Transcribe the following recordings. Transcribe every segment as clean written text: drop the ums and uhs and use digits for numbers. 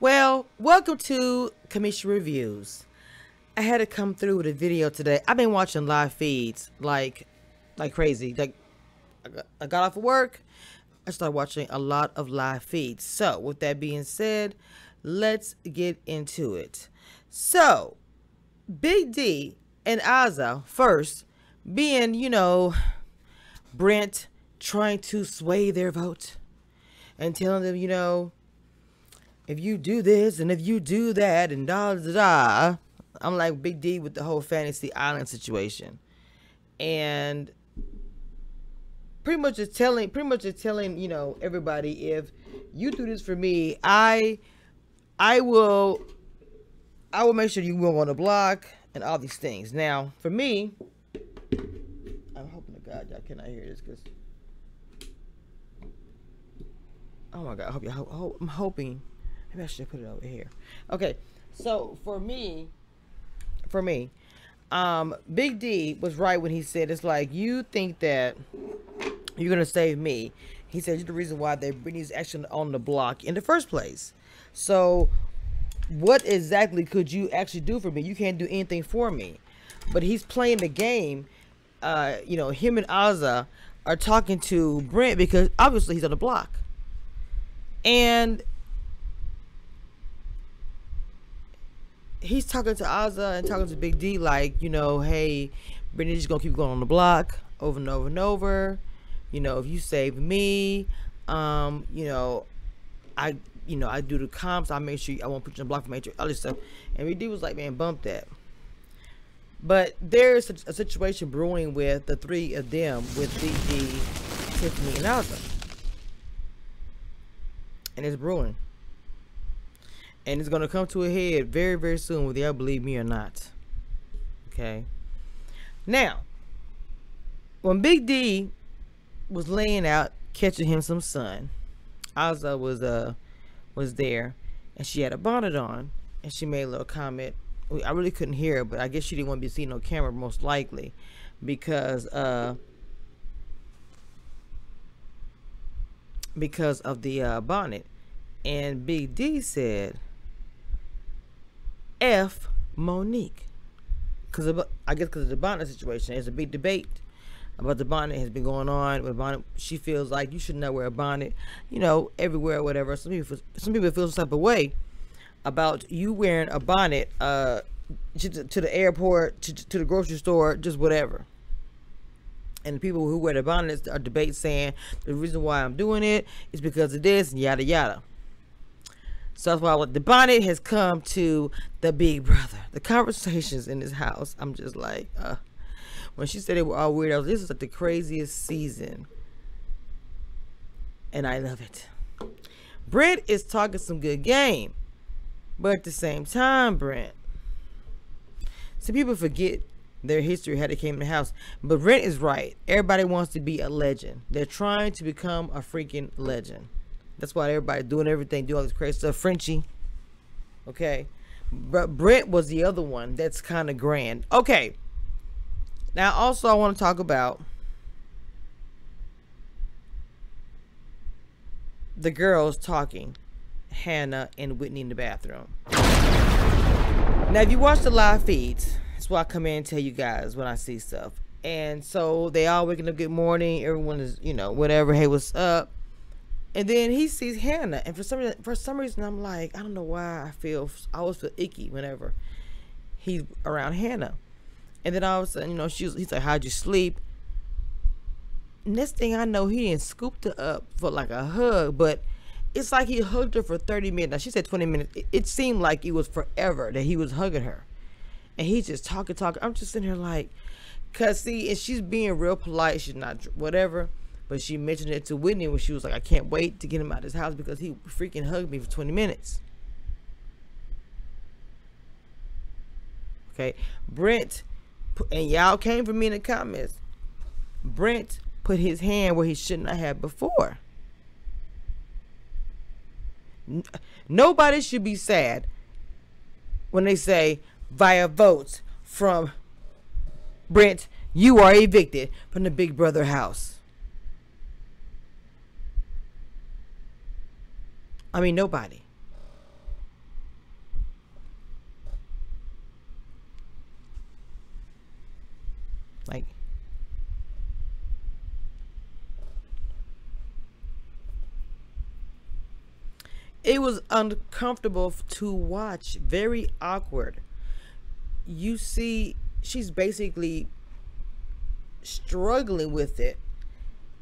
Well, welcome to Cameshiar Reviews. I had to come through with a video today. I've been watching live feeds like crazy. I got off of work, I started watching a lot of live feeds. So, with that being said, let's get into it. So, Big D and Azza first being, Brent trying to sway their vote and telling them, if you do this and if you do that and da da da. I'm like Big D with the whole Fantasy Island situation, and pretty much just telling everybody, if you do this for me, I will make sure you will on the block and all these things. Now for me, I'm hoping to God y'all cannot hear this, because oh my God, I'm hoping. Maybe I should put it over here. Okay, so for me, Big D was right when he said, it's like, you think that you're gonna save me. He said, you're the reason why they bring these action on the block in the first place. So what exactly could you actually do for me? You can't do anything for me. But he's playing the game. Him and Azza are talking to Brent because obviously he's on the block. And he's talking to Azza and talking to Big D like, hey, Brittany's just gonna keep going on the block over and over and over. If you save me, I do the comps. I make sure I won't put you on the block for matrix, all this stuff. And Big D was like, man, bump that. But there's a situation brewing with the three of them, with Big D, Tiffany, and Azza, and it's brewing. And it's going to come to a head very, very soon, whether y'all believe me or not. Okay. Now, when Big D was laying out, catching him some sun, Azza was there, and she had a bonnet on, and she made a little comment. I really couldn't hear her, but I guess she didn't want to be seen on camera, most likely, because of the bonnet. And Big D said, F Monique, I guess because of the Bonnet situation. There's a big debate about the bonnet has been going on with Bonnet. She feels like you should not wear a bonnet, everywhere or whatever. Some people feel some type of way about you wearing a bonnet to the airport, to the grocery store, just whatever. And the people who wear the bonnets are debating, saying the reason why I'm doing it is because of this and yada yada. So that's why the bonnet has come to the big brother. The conversations in this house, I'm just like, when she said they were all weirdos, this is like the craziest season. And I love it. Brent is talking some good game. But at the same time, Brent, some people forget their history, how they came in the house. But Brent is right. Everybody wants to be a legend. They're trying to become a freaking legend. That's why everybody doing everything, doing all this crazy stuff. Frenchie. Okay. But Brent was the other one that's kind of grand. Okay. Now, also, I want to talk about the girls talking. Hannah and Whitney in the bathroom. Now, if you watch the live feeds, that's why I come in and tell you guys when I see stuff. And so, they all waking up, good morning. Everyone is, whatever. Hey, what's up? And then he sees Hannah, and for some reason, I'm like, I don't know why I always feel icky whenever he's around Hannah. And then all of a sudden, he's like, how'd you sleep? Next thing I know, he didn't scoop her up for like a hug, but it's like he hugged her for 30 minutes. Now, she said 20 minutes. It seemed like it was forever that he was hugging her. And he's just talking. I'm just sitting here like, cause see, and she's being real polite. She's not whatever. But she mentioned it to Whitney when she was like, I can't wait to get him out of his house because he freaking hugged me for 20 minutes. Okay. Brent, and y'all came for me in the comments. Brent put his hand where he should not have before. Nobody should be sad when they say, via votes from Brent, you are evicted from the Big Brother house. I mean, nobody. It was uncomfortable to watch, very awkward. You see, she's basically struggling with it.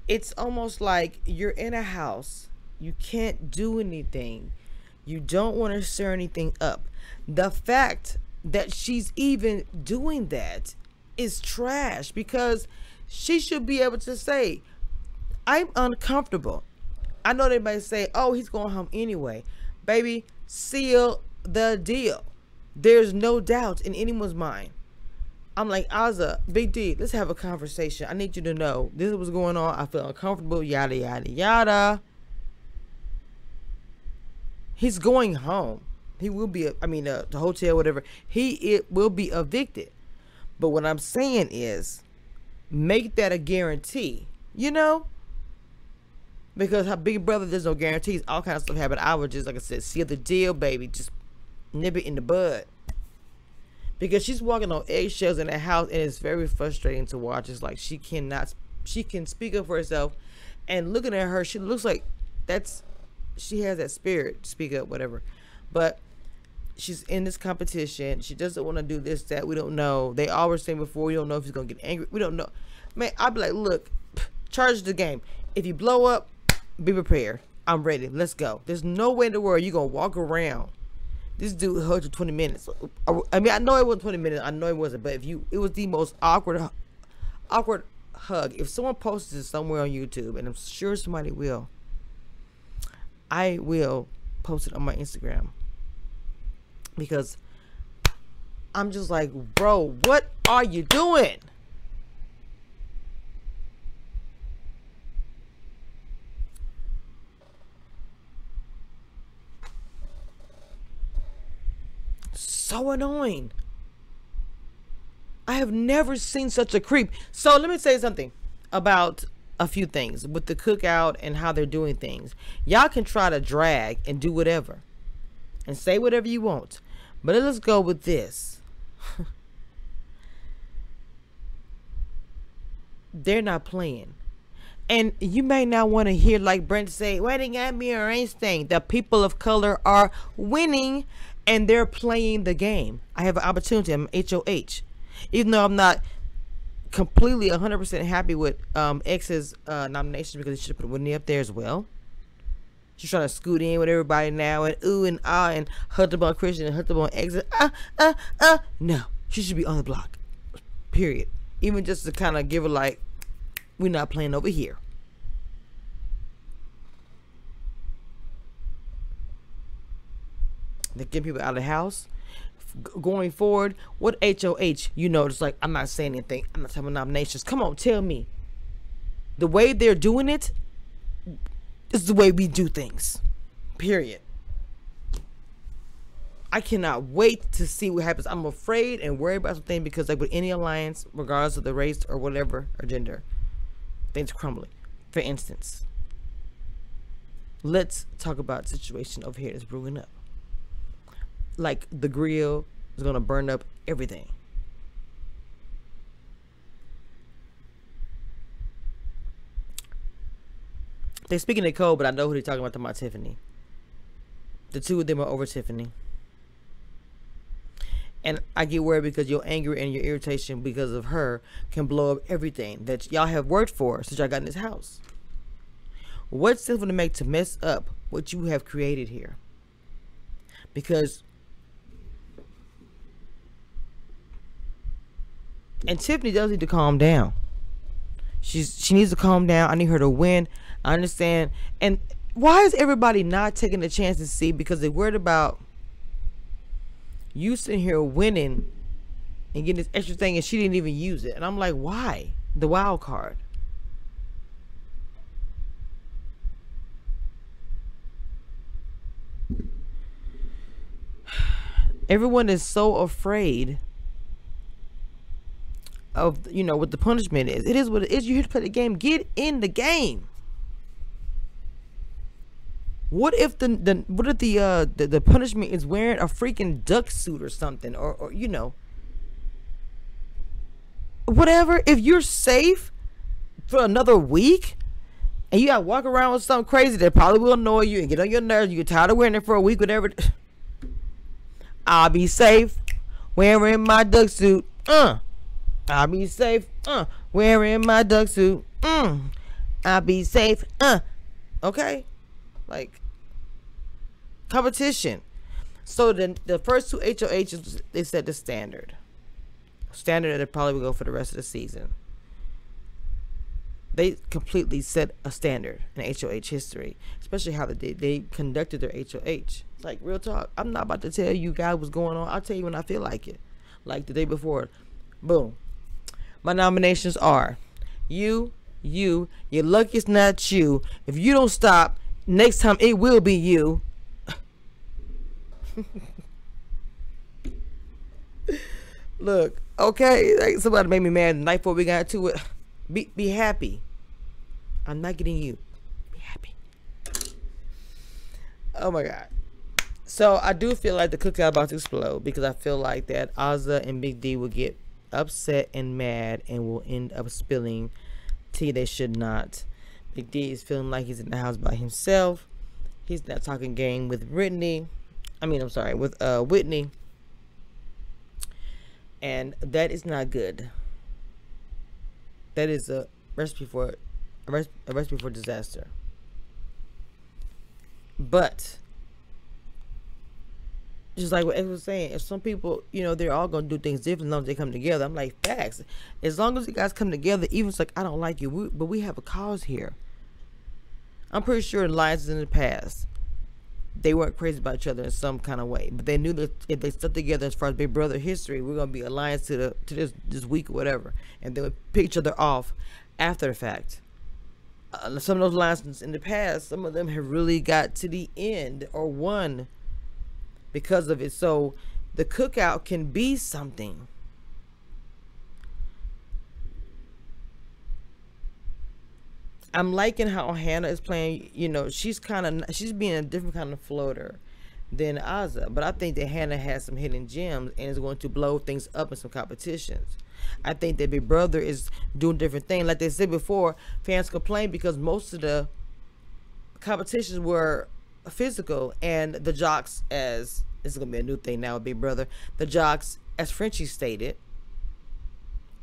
It's almost like you're in a house, you can't do anything, you don't want to stir anything up. The fact that she's even doing that is trash, because she should be able to say, I'm uncomfortable. I know they might say, oh, he's going home anyway. Baby, seal the deal. There's no doubt in anyone's mind. I'm like, Azza, Big D, let's have a conversation. I need you to know this is what's going on. I feel uncomfortable, yada, yada, yada. He's going home. He will be, the hotel, whatever. It will be evicted. But what I'm saying is, make that a guarantee, Because her big brother, there's no guarantees. All kinds of stuff happen. I would just, like I said, seal the deal, baby. Just nip it in the bud. Because she's walking on eggshells in the house, and it's very frustrating to watch. It's like she can speak up for herself, and looking at her, she looks like she has that spirit to speak up, whatever. But she's in this competition. She doesn't want to do this, that. We don't know. They always say before, we don't know if he's going to get angry. We don't know. Man, I'd be like, look, charge the game. If you blow up, be prepared. I'm ready. Let's go. There's no way in the world you're going to walk around. This dude hugged for 20 minutes. I know it wasn't 20 minutes. I know it wasn't. But it was the most awkward hug. If someone posts this somewhere on YouTube, and I'm sure somebody will, I will post it on my Instagram. Because I'm just like, bro, what are you doing? So annoying. I have never seen such a creep. So let me say something about a few things with the cookout and how they're doing things. Y'all can try to drag and do whatever and say whatever you want, but let's go with this. They're not playing. And you may not want to hear like Brent say, wedding at me or anything. The people of color are winning and they're playing the game. I have an opportunity. I'm HOH. Even though I'm not completely 100% happy with X's nomination, because he should have put Whitney up there as well. She's trying to scoot in with everybody now, and ooh and ah, and hooked up on Christian and hooked up on X. No, she should be on the block. Period. Even just to kind of give her like, we're not playing over here. They're getting people out of the house. Going forward, what HOH, it's like, I'm not saying anything. I'm not talking about nominations. Come on, tell me. The way they're doing it is the way we do things. Period. I cannot wait to see what happens. I'm afraid and worried about something because, like with any alliance, regardless of the race or whatever or gender, things are crumbling. For instance, let's talk about the situation over here that's brewing up. Like the grill is gonna burn up everything. They're speaking in code, but I know who they're talking about Tiffany. The two of them are over Tiffany. And I get worried because your anger and your irritation because of her can blow up everything that y'all have worked for since y'all got in this house. What's it going to make to mess up what you have created here? Because, and Tiffany does need to calm down. She needs to calm down. I need her to win. I understand. And why is everybody not taking the chance to see? Because they're worried about you sitting here winning and getting this extra thing, and she didn't even use it. And I'm like, why? The wild card. Everyone is so afraid of, what the punishment is. It is what it is. You're here to play the game. Get in the game. What if the punishment is wearing a freaking duck suit or something, or whatever? If you're safe for another week and you got to walk around with something crazy that probably will annoy you and get on your nerves. You get tired of wearing it for a week, whatever. I'll be safe wearing my duck suit. I'll be safe wearing my duck suit. I'll be safe. Okay, like competition. So the first two HOHs, they set the standard that probably will go for the rest of the season. They completely set a standard in HOH history, especially how they conducted their HOH. It's like, real talk. I'm not about to tell you guys what's going on. I'll tell you when I feel like it. Like the day before. Boom. My nominations are you're lucky it's not you. If you don't stop, next time it will be you. Look, okay, like somebody made me mad the night before we got to it. Be happy. I'm not getting you. Be happy. Oh my God. So I do feel like the cookout about to explode, because I feel like that Ozza and Big D will get upset and mad and will end up spilling tea they should not. Big D is feeling like he's in the house by himself. He's not talking game with Whitney. And that is not good. That is a recipe for disaster. But just like what X was saying, if some people, they're all gonna do things different as long as they come together. I'm like, facts. As long as you guys come together, even if it's like, I don't like you, but we have a cause here. I'm pretty sure alliances in the past, they weren't crazy about each other in some kind of way, but they knew that if they stuck together as far as Big Brother history, we're gonna be alliance to this week or whatever, and they would pick each other off after the fact. Some of those alliances in the past, some of them have really got to the end or won because of it. So the cookout can be something. I'm liking how Hannah is playing. She's being a different kind of floater than Ozza, but I think that Hannah has some hidden gems and is going to blow things up in some competitions. I think that Big Brother is doing different things. Like they said before, fans complain because most of the competitions were physical, and the jocks, as this is gonna be a new thing now with Big Brother, the jocks, as Frenchie stated,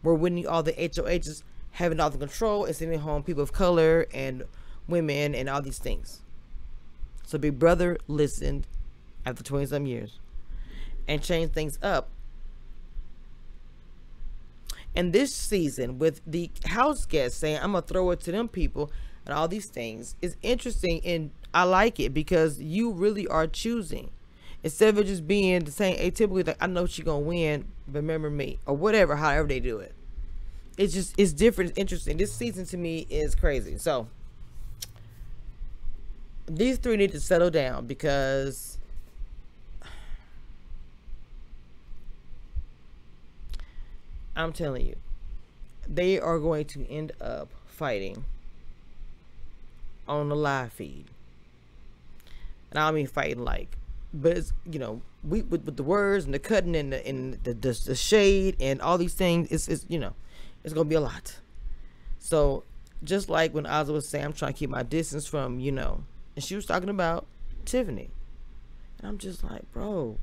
were winning all the HOHs, having all the control, and sending home people of color and women and all these things. So Big Brother listened after 20-some years and changed things up. And this season, with the house guests saying, I'm gonna throw it to them people and all these things, is interesting, and I like it because you really are choosing. Instead of it just being the same atypically, like, I know she's gonna win, remember me, or whatever, however they do it. It's different, it's interesting. This season to me is crazy. So these three need to settle down, because I'm telling you, they are going to end up fighting on the live feed. And I don't mean fighting like, but it's, we with the words and the cutting and the shade and all these things, it's it's gonna be a lot. So just like when Ozzy was saying, I'm trying to keep my distance from, and she was talking about Tiffany, and I'm just like, bro,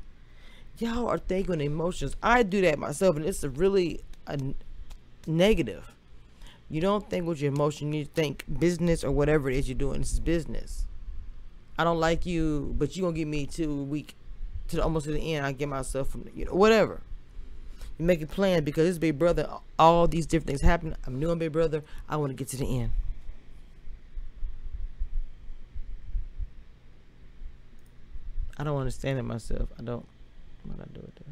y'all are thinking emotions. I do that myself, and it's a negative. You don't think with your emotion, you think business or whatever it is you're doing. This is business. I don't like you, but you gonna get me almost to the end. I get myself from whatever. You make a plan, because this Big Brother, all these different things happen. I'm new on Big Brother. I want to get to the end. I don't understand it myself. I don't. What I do with that?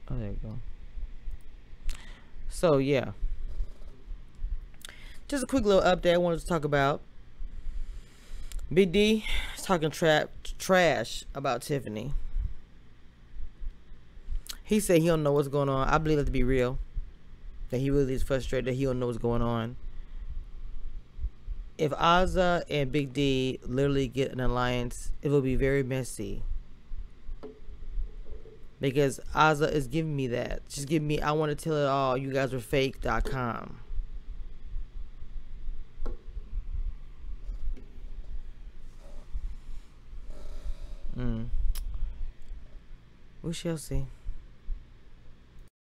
Oh, there you go. So yeah, just a quick little update I wanted to talk about. Big D is talking trash about Tiffany. He said he don't know what's going on. I believe that to be real. That he really is frustrated, that he don't know what's going on. If Ozza and Big D literally get an alliance, it will be very messy. Because Ozza is giving me that. She's giving me, I want to tell it all, you guys are fake.com. We shall see.